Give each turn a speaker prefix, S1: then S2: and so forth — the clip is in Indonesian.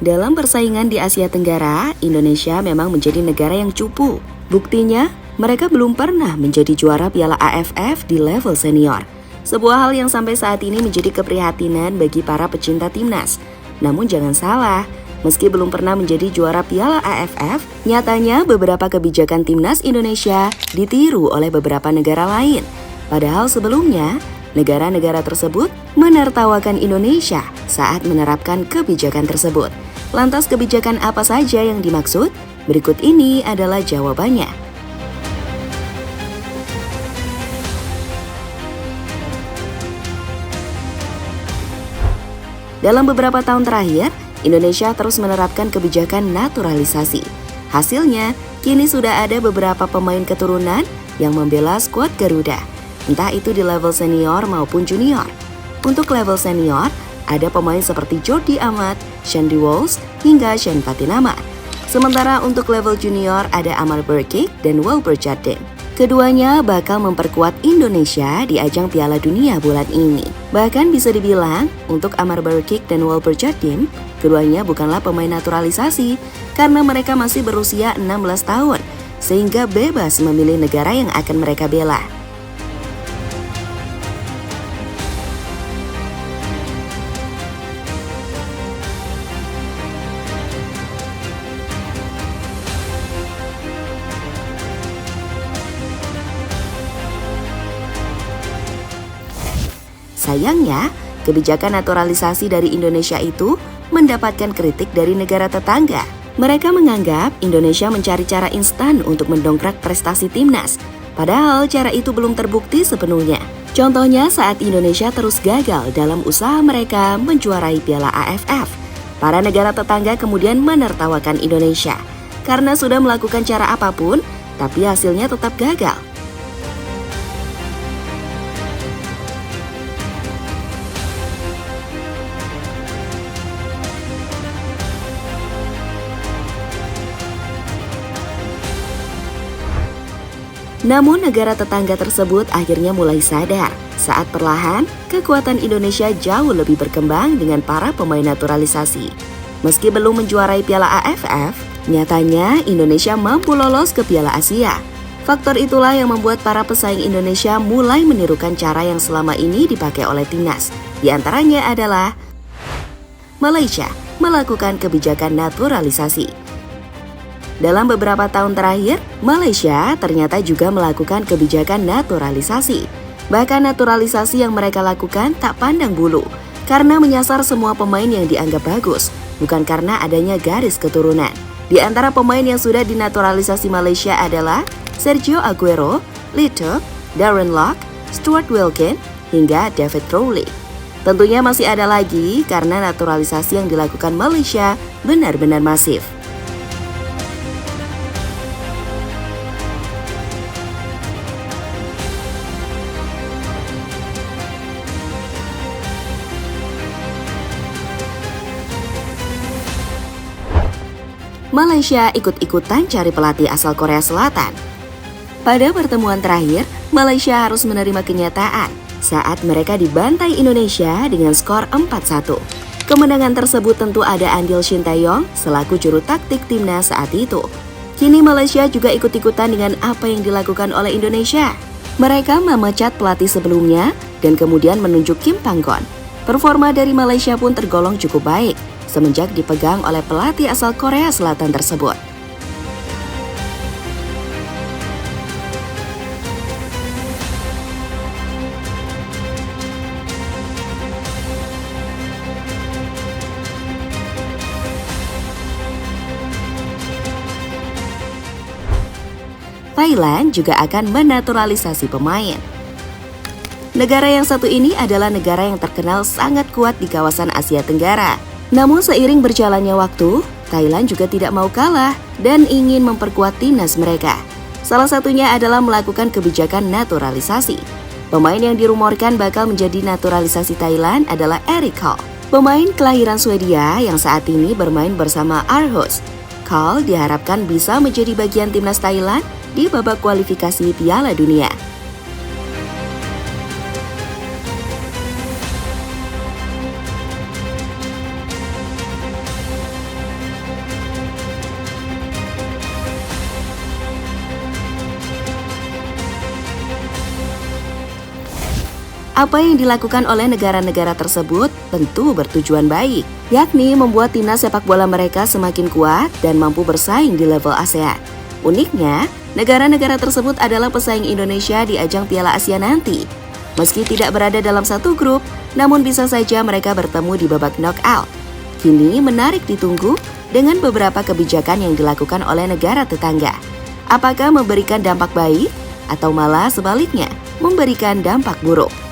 S1: Dalam persaingan di Asia Tenggara, Indonesia memang menjadi negara yang cupu. Buktinya, mereka belum pernah menjadi juara Piala AFF di level senior. Sebuah hal yang sampai saat ini menjadi keprihatinan bagi para pecinta timnas. Namun jangan salah, meski belum pernah menjadi juara Piala AFF, nyatanya beberapa kebijakan timnas Indonesia ditiru oleh beberapa negara lain. Padahal sebelumnya, negara-negara tersebut menertawakan Indonesia saat menerapkan kebijakan tersebut. Lantas kebijakan apa saja yang dimaksud? Berikut ini adalah jawabannya. Dalam beberapa tahun terakhir, Indonesia terus menerapkan kebijakan naturalisasi. Hasilnya, kini sudah ada beberapa pemain keturunan yang membela skuad Garuda, entah itu di level senior maupun junior. Untuk level senior, ada pemain seperti Jordi Amat, Shandy Walsh, hingga Shane Patinama. Sementara untuk level junior ada Amar Berkik dan Wilbur Jardine. Keduanya bakal memperkuat Indonesia di ajang Piala Dunia bulan ini. Bahkan bisa dibilang, untuk Amar Berkik dan Wilbur Jardine, keduanya bukanlah pemain naturalisasi karena mereka masih berusia 16 tahun, sehingga bebas memilih negara yang akan mereka bela. Sayangnya, kebijakan naturalisasi dari Indonesia itu mendapatkan kritik dari negara tetangga. Mereka menganggap Indonesia mencari cara instan untuk mendongkrak prestasi timnas, padahal cara itu belum terbukti sepenuhnya. Contohnya saat Indonesia terus gagal dalam usaha mereka menjuarai Piala AFF. Para negara tetangga kemudian menertawakan Indonesia karena sudah melakukan cara apapun, tapi hasilnya tetap gagal. Namun negara tetangga tersebut akhirnya mulai sadar saat perlahan kekuatan Indonesia jauh lebih berkembang dengan para pemain naturalisasi. Meski belum menjuarai Piala AFF, nyatanya Indonesia mampu lolos ke Piala Asia. Faktor itulah yang membuat para pesaing Indonesia mulai menirukan cara yang selama ini dipakai oleh timnas. Di antaranya adalah Malaysia melakukan kebijakan naturalisasi. Dalam beberapa tahun terakhir, Malaysia ternyata juga melakukan kebijakan naturalisasi. Bahkan naturalisasi yang mereka lakukan tak pandang bulu, karena menyasar semua pemain yang dianggap bagus, bukan karena adanya garis keturunan. Di antara pemain yang sudah dinaturalisasi Malaysia adalah Sergio Aguero, Lito, Darren Lock, Stuart Wilkin, hingga David Rowley. Tentunya masih ada lagi karena naturalisasi yang dilakukan Malaysia benar-benar masif. Malaysia ikut-ikutan cari pelatih asal Korea Selatan. Pada pertemuan terakhir, Malaysia harus menerima kenyataan saat mereka dibantai Indonesia dengan skor 4-1. Kemenangan tersebut tentu ada andil Shin Tae-yong selaku juru taktik timnas saat itu. Kini Malaysia juga ikut-ikutan dengan apa yang dilakukan oleh Indonesia. Mereka memecat pelatih sebelumnya dan kemudian menunjuk Kim Panggon. Performa dari Malaysia pun tergolong cukup baik semenjak dipegang oleh pelatih asal Korea Selatan tersebut. Thailand juga akan menaturalisasi pemain. Negara yang satu ini adalah negara yang terkenal sangat kuat di kawasan Asia Tenggara. Namun seiring berjalannya waktu, Thailand juga tidak mau kalah dan ingin memperkuat timnas mereka. Salah satunya adalah melakukan kebijakan naturalisasi. Pemain yang dirumorkan bakal menjadi naturalisasi Thailand adalah Erik Karl, pemain kelahiran Swedia yang saat ini bermain bersama Aarhus. Karl diharapkan bisa menjadi bagian timnas Thailand di babak kualifikasi Piala Dunia. Apa yang dilakukan oleh negara-negara tersebut tentu bertujuan baik, yakni membuat timnas sepak bola mereka semakin kuat dan mampu bersaing di level ASEAN. Uniknya, negara-negara tersebut adalah pesaing Indonesia di ajang Piala Asia nanti. Meski tidak berada dalam satu grup, namun bisa saja mereka bertemu di babak knockout. Kini menarik ditunggu dengan beberapa kebijakan yang dilakukan oleh negara tetangga. Apakah memberikan dampak baik atau malah sebaliknya memberikan dampak buruk?